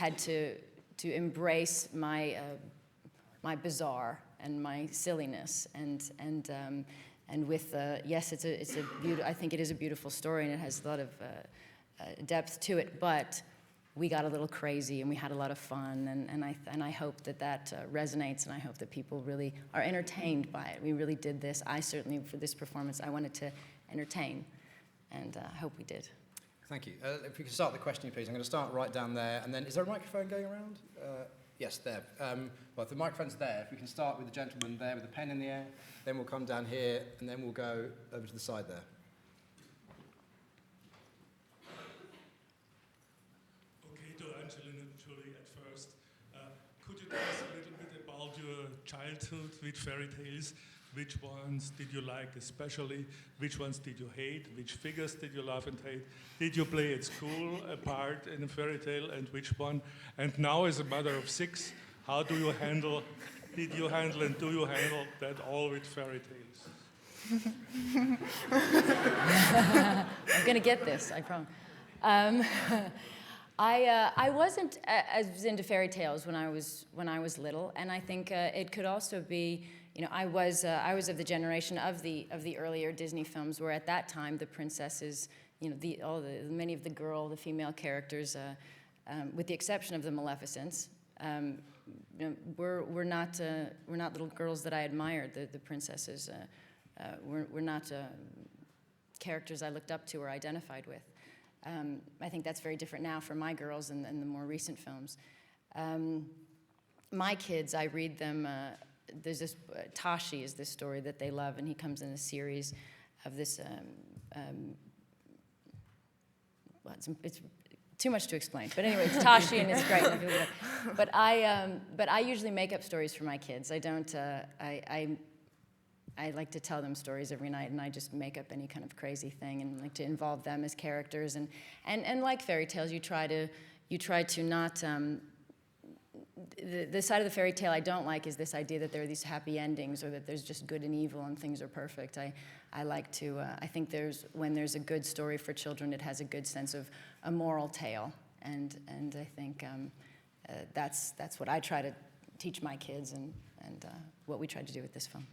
had to embrace my my bizarre and my silliness, and with yes, it's a I think it is a beautiful story, and it has a lot of depth to it, but we got a little crazy and we had a lot of fun, and I hope that resonates, and I hope that people really are entertained by it. We really did this. I certainly, for this performance, I wanted to entertain, and I hope we did. Thank you. If we can start the questioning, please. I'm going to start right down there, and then is there a microphone going around? Yes, there. Well, if the microphone's there, if we can start with the gentleman there with the pen in the air, then we'll come down here, and then we'll go over to the side there. Okay, to Angelina and Jolie at first. Could you tell us a little bit about your childhood with fairy tales? Which ones did you like especially? Which ones did you hate? Which figures did you love and hate? Did you play at school a part in a fairy tale, and which one? And now, as a mother of 6, how do you handle, did you handle and do you handle that all with fairy tales? I'm going to get this, I promise. I wasn't as into fairy tales when I was little, and I think it could also be, you know, I was of the generation of the earlier Disney films, where at that time the princesses, you know, many of the female characters, with the exception of the Maleficents, you know, were not little girls that I admired. The princesses were not characters I looked up to or identified with. I think that's very different now for my girls and the more recent films. My kids, I read them. There's this, Tashi is this story that they love, and he comes in a series of this, well, it's too much to explain, but anyway, it's Tashi and it's great. But I usually make up stories for my kids. I don't, I like to tell them stories every night, and I just make up any kind of crazy thing and like to involve them as characters. And like fairy tales, you try to not, the side of the fairy tale I don't like is this idea that there are these happy endings, or that there's just good and evil and things are perfect. I like to, I think when there's a good story for children, it has a good sense of a moral tale. And I think that's what I try to teach my kids, and what we tried to do with this film.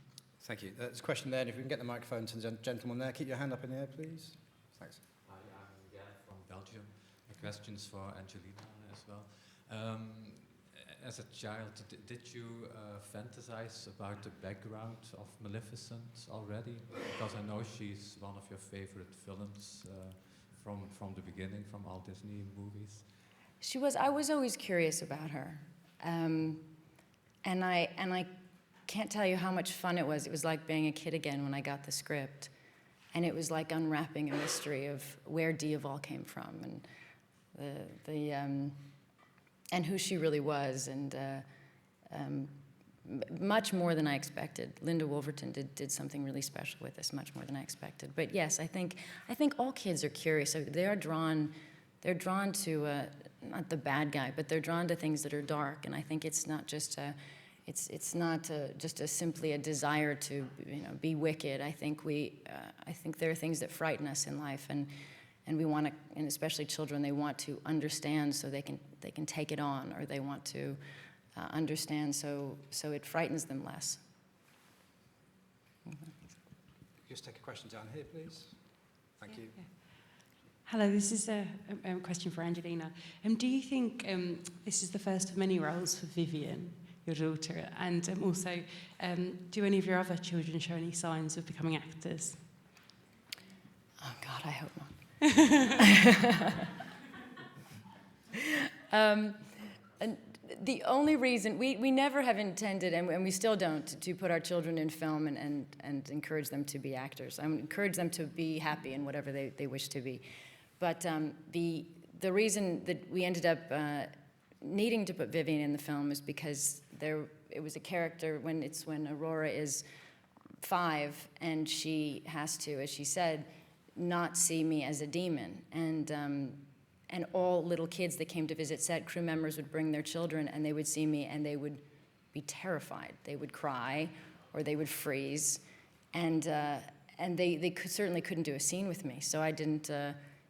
Thank you. There's a question there, and if we can get the microphone to the gentleman there, keep your hand up in the air, please. Thanks. Hi, I'm Jan from Belgium. My question is for Angelina as well. As a child, did you fantasize about the background of Maleficent already? Because I know she's one of your favorite villains from the beginning, from all Disney movies. She was. I was always curious about her, and I can't tell you how much fun it was. It was like being a kid again when I got the script, and it was like unwrapping a mystery of where Diaval came from, and and who she really was, and much more than I expected. Linda Wolverton did something really special with this, much more than I expected. But yes, I think all kids are curious. They're drawn to not the bad guy, but they're drawn to things that are dark. And I think it's not just simply a desire to, you know, be wicked. I think there are things that frighten us in life, and we want to, and especially children, they want to understand so they can take it on, or they want to understand so it frightens them less. Just take a question down here, please. Thank you. Yeah. Hello, this is a question for Angelina. Do you think this is the first of many roles for Vivian, your daughter? And also, do any of your other children show any signs of becoming actors? Oh God, I hope not. And the only reason, we never have intended, and we still don't, to put our children in film and encourage them to be actors. I encourage them to be happy in whatever they wish to be. But the reason that we ended up needing to put Vivian in the film is because it was a character when Aurora is 5, and she has to, as she said, not see me as a demon. And all little kids that came to visit set, crew members would bring their children, and they would see me, and they would be terrified. They would cry, or they would freeze, and they certainly couldn't do a scene with me. So I didn't.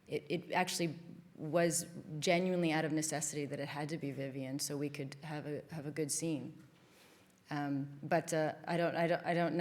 It actually was genuinely out of necessity that it had to be Vivian so we could have a good scene. But I don't